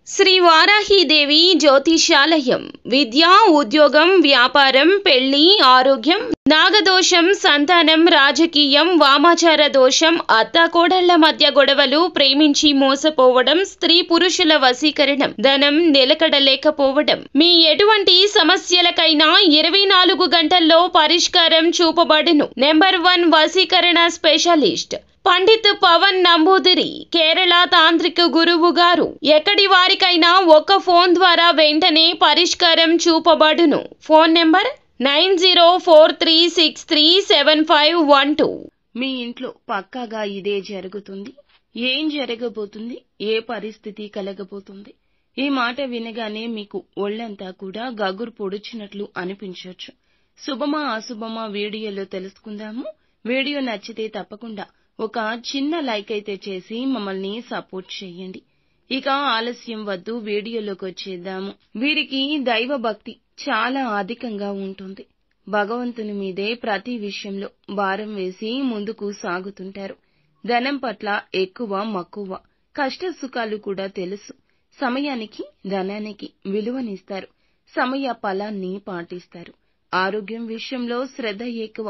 శ్రీ వారాహీదేవి జ్యోతిషాలయం విద్య, ఉద్యోగం, వ్యాపారం, పెళ్లి, ఆరోగ్యం, నాగదోషం, సంతానం, రాజకీయం, వామాచార దోషం, అత్తాకోడళ్ల మధ్య గొడవలు, ప్రేమించి మోసపోవడం, స్త్రీ పురుషుల వశీకరణం, ధనం నిలకడలేకపోవడం, మీ ఎటువంటి సమస్యలకైనా 24 గంటల్లో పరిష్కారం చూపబడును. నెంబర్ 1 వశీకరణ స్పెషలిస్ట్ పండిత్ పవన్ నంబూదిరి, కేరళ తాంత్రిక గురువు గారు. ఎక్కడి వారికైనా ఒక్క ఫోన్ ద్వారా వెంటనే పరిష్కారం చూపబడును. Phone number 9043637512. మీ ఇంట్లో పక్కాగా ఇదే జరుగుతుంది. ఏం జరగబోతుంది? ఏ పరిస్థితి కలగబోతుంది? ఈ మాట వినగానే మీకు ఒళ్లంతా కూడా గగురు పొడిచినట్లు అనిపించొచ్చు. శుభమా అశుభమా వీడియోలో తెలుసుకుందాము. వీడియో నచ్చితే తప్పకుండా ఒక చిన్న లైక్ అయితే చేసి మమ్మల్ని సపోర్ట్ చేయండి. ఇక ఆలస్యం వద్దు, వీడియోలోకి వచ్చేద్దాము. వీరికి దైవ భక్తి చాలా అధికంగా ఉంటుంది. భగవంతుని మీదే ప్రతి విషయంలో భారం వేసి ముందుకు సాగుతుంటారు. ధనం పట్ల ఎక్కువ మక్కువ, కష్ట సుఖాలు కూడా తెలుసు. సమయానికి ధనానికి విలువనిస్తారు. సమయ ఫలాన్ని పాటిస్తారు. ఆరోగ్యం విషయంలో శ్రద్ధ ఎక్కువ.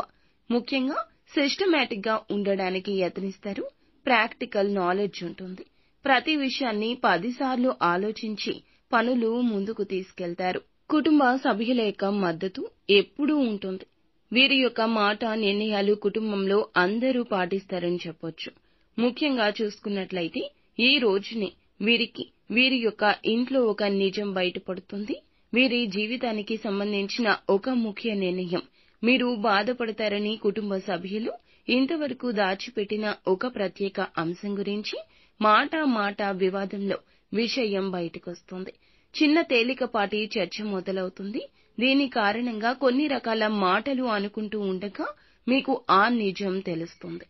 ముఖ్యంగా సిస్టమేటిక్ గా ఉండడానికి యత్నిస్తారు. ప్రాక్టికల్ నాలెడ్జ్ ఉంటుంది. ప్రతి విషయాన్ని 10 సార్లు ఆలోచించి పనులు ముందుకు తీసుకెళ్తారు. కుటుంబ సభ్యుల యొక్క మద్దతు ఎప్పుడూ ఉంటుంది. వీరి యొక్క మాట నిర్ణయాలు కుటుంబంలో అందరూ పాటిస్తారని చెప్పొచ్చు. ముఖ్యంగా చూసుకున్నట్లయితే ఈ రోజునే వీరి యొక్క ఇంట్లో ఒక నిజం బయటపడుతుంది. వీరి జీవితానికి సంబంధించిన ఒక ముఖ్య నిర్ణయం మీరు బాధపడతారని కుటుంబ సభ్యులు ఇంతవరకు దాచిపెట్టిన ఒక ప్రత్యేక అంశం గురించి మాట వివాదంలో విషయం బయటకొస్తుంది. చిన్న తేలికపాటి చర్చ మొదలవుతుంది. దీని కారణంగా కొన్ని రకాల మాటలు అనుకుంటూ ఉండగా మీకు ఆ నిజం తెలుస్తుంది.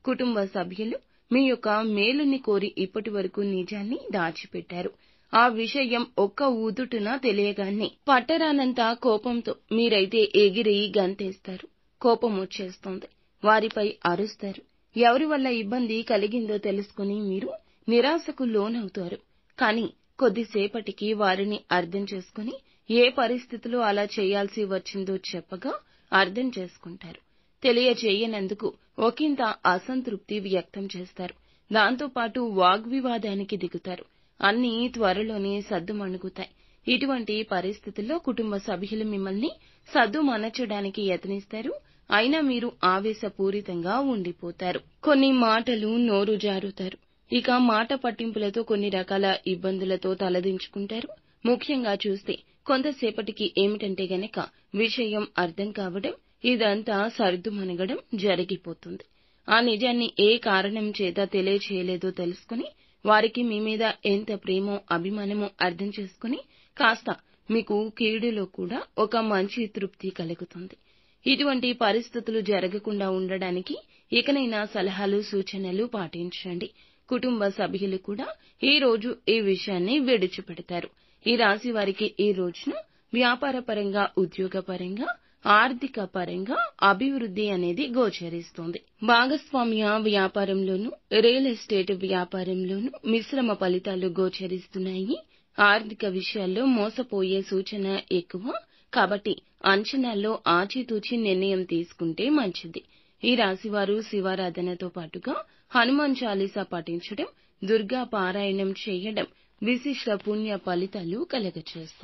కుటుంబ సభ్యులు మీ యొక్క మేలుని కోరి ఇప్పటి వరకు నిజాన్ని దాచిపెట్టారు. ఆ విషయం ఒక్క ఊదుటున తెలియగానే పట్టరానంత కోపంతో మీరైతే ఎగిరి గంతేస్తారు. కోపం వచ్చేస్తుంది. వారిపై అరుస్తారు. ఎవరి వల్ల ఇబ్బంది కలిగిందో తెలుసుకుని మీరు నిరాశకు లోనవుతారు. కానీ కొద్దిసేపటికి వారిని అర్థం చేసుకుని ఏ పరిస్థితిలో అలా చేయాల్సి వచ్చిందో చెప్పగా అర్థం చేసుకుంటారు. తెలియజేయనందుకు ఒకంత అసంతృప్తి వ్యక్తం చేస్తారు. దాంతోపాటు వాగ్వివాదానికి దిగుతారు. అన్నీ త్వరలోనే సద్దుమణుగుతాయి. ఇటువంటి పరిస్థితుల్లో కుటుంబ సభ్యులు మిమ్మల్ని సద్దుమణచడానికి యత్నిస్తారు. అయినా మీరు ఆవేశపూరితంగా ఉండిపోతారు. కొన్ని మాటలు నోరు జారుతారు. ఇక మాట పట్టింపులతో కొన్ని రకాల ఇబ్బందులతో తలదించుకుంటారు. ముఖ్యంగా చూస్తే కొంతసేపటికి ఏమిటంటే గనక విషయం అర్థం కావడం, ఇదంతా సర్దుమణగడం జరిగిపోతుంది. ఆ నిజాన్ని ఏ కారణం చేత తెలియచేయలేదో తెలుసుకుని వారికి మీ మీద ఎంత ప్రేమో అభిమానమో అర్థం చేసుకుని కాస్త మీకు కీడులో కూడా ఒక మంచి తృప్తి కలుగుతుంది. ఇటువంటి పరిస్థితులు జరగకుండా ఉండడానికి ఇకనైనా సలహాలు సూచనలు పాటించండి. కుటుంబ సభ్యులు కూడా ఈ రోజు ఈ విషయాన్ని విడిచిపెడతారు. ఈ రాశి వారికి ఈ రోజున వ్యాపారపరంగా, ఉద్యోగపరంగా, ఆర్థిక పరంగా అభివృద్ధి అనేది గోచరిస్తుంది. భాగస్వామ్య వ్యాపారంలోనూ, రియల్ ఎస్టేట్ వ్యాపారంలోనూ మిశ్రమ ఫలితాలు గోచరిస్తున్నాయి. ఆర్థిక విషయాల్లో మోసపోయే సూచన ఎక్కువ. కాబట్టి అంచనాల్లో ఆచితూచి నిర్ణయం తీసుకుంటే మంచిది. ఈ రాశివారు శివారాధనతో పాటుగా హనుమాన్ చాలీసా పఠించడం, దుర్గా పారాయణం చేయడం విశిష్ట పుణ్య ఫలితాలు కలగచేస్తుంది.